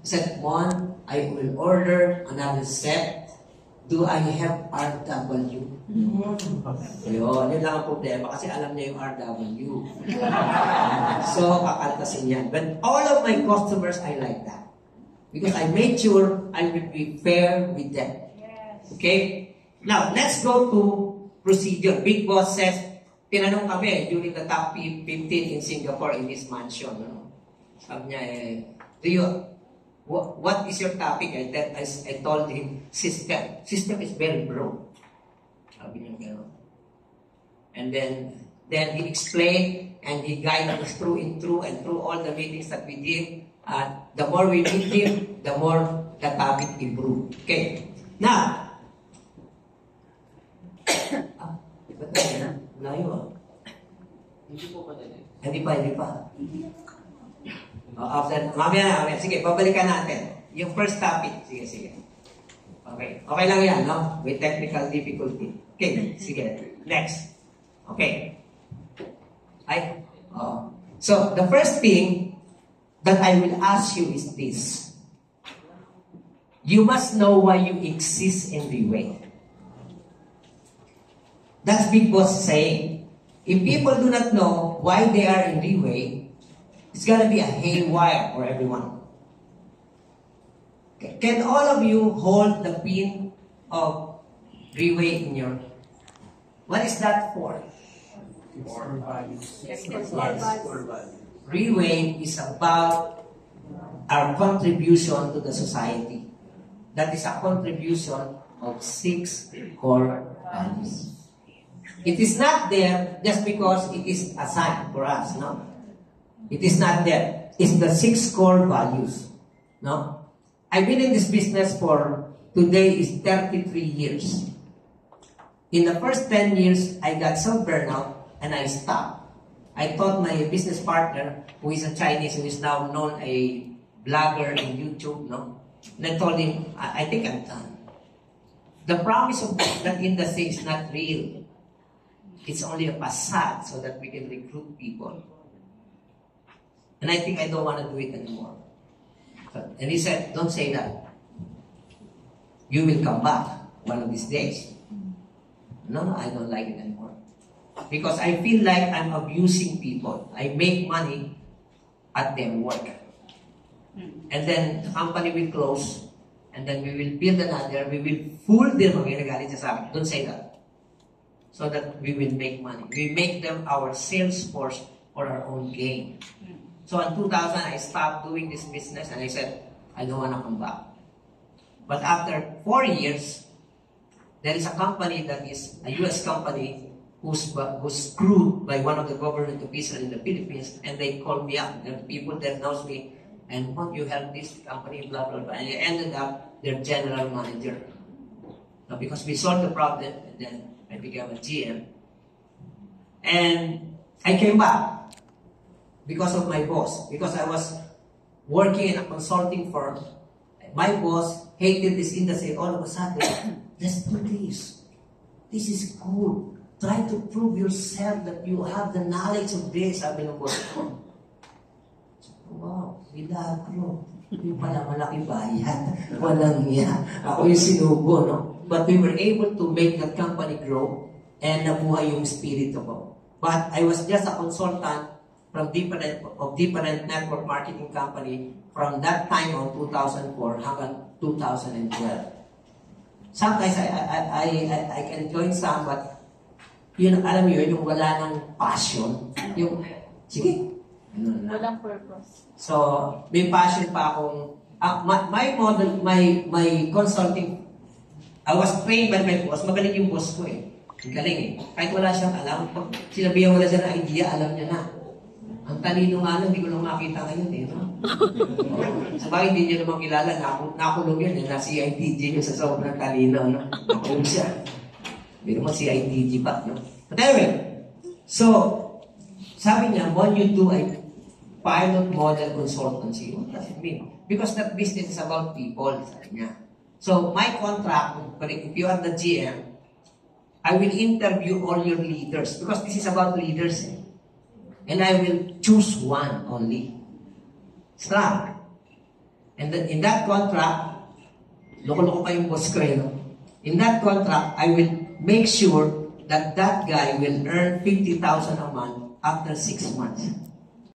Set 1, I will order another set. Do I have RW? Yun lang ang problema kasi alam niya yung RW. So, kakaltasin yan. But all of my customers, I like that. Because I made sure I will be fair with them. Okay? Now, let's go to procedure. Big Boss says, tinanong kami during the top 15 in Singapore in his mansion. No? Sabi niya, what is your topic? I told him, system. System is very broad. Sabi niya gano'n. And then he explained and he guided us through all the meetings that we did. The more we meet him, the more the topic improved. Okay. Now, ba't na? Layo. Hindi po pa din. Hindi pa. After, mamaya. Sige, babalikan natin. Yung first topic. Sige. Okay lang yan, no? With technical difficulty. Okay, sige. Next. Okay. So, the first thing that I will ask you is this. You must know why you exist in the way. That's Big Boss saying. If people do not know why they are in the way, it's gonna be a haywire for everyone. Can all of you hold the pin of Reway in your... What is that for? Core values. Yes. Reway is about our contribution to the society. That is a contribution of 6 core values. It is not there just because it is assigned for us, no? It is not there. It's the 6 core values, no? I've been in this business for, today is 33 years. In the first 10 years, I got some burnout and I stopped. I taught my business partner, who is a Chinese and is now known a blogger in YouTube, no? And I told him, I think I'm done. The promise of that industry is not real. It's only a facade so that we can recruit people. And I think I don't want to do it anymore. And he said, don't say that. You will come back one of these days. No, I don't like it anymore. Because I feel like I'm abusing people. I make money at their work. And then the company will close. And then we will build another. We will fool them. Don't say that. So that we will make money. We make them our sales force for our own gain. So in 2000, I stopped doing this business and I said, I don't want to come back. But after 4 years, there is a company that is a US company who's screwed by one of the government officials in the Philippines, and they called me up. There are people that knows me, and won't you help this company, blah, blah, blah. And I ended up their general manager. Now, because we solved the problem, and then I became a GM. And I came back because of my boss. Because I was working in a consulting firm. My boss hated this industry. All of a sudden, let's do this. This is good. Try to prove yourself that you have the knowledge of this. Sabi ng boss ko. Wow, milagro. Yung pala malaki bayan. Walang niya. Ako yung sinubo, no? But we were able to make that company grow and nabuhay yung spirit ko. But I was just a consultant from different network marketing company from that time on 2004 hanggang 2012. Sometimes I can join some, but yun, alam mo yun, yung wala ng passion, yung, sige. Walang purpose. So, may passion pa akong, my model, my consulting, I was trained by my boss. Magaling yung boss ko eh. Galing eh. Kahit wala siyang alam, pag sinabihan wala siya ng idea, alam niya na. Ang talino nga lang, hindi ko lang makita ngayon eh. No? Sabagay, hindi niya naman kilala. Nakulong yun eh. Na-CITG yun sa sobrang talino. No? Nakulong siya. Hindi naman CITG pa. No? But anyway, so, sabi niya, when you do a pilot model consultancy, what does it mean? Because that business is about people, sabi niya. So, my contract, if you are the GM, I will interview all your leaders because this is about leaders. And I will choose one only. Strong. And then in that contract, loko-loko pa yung boss ko eh, no? In that contract, I will make sure that that guy will earn 50,000 a month after 6 months.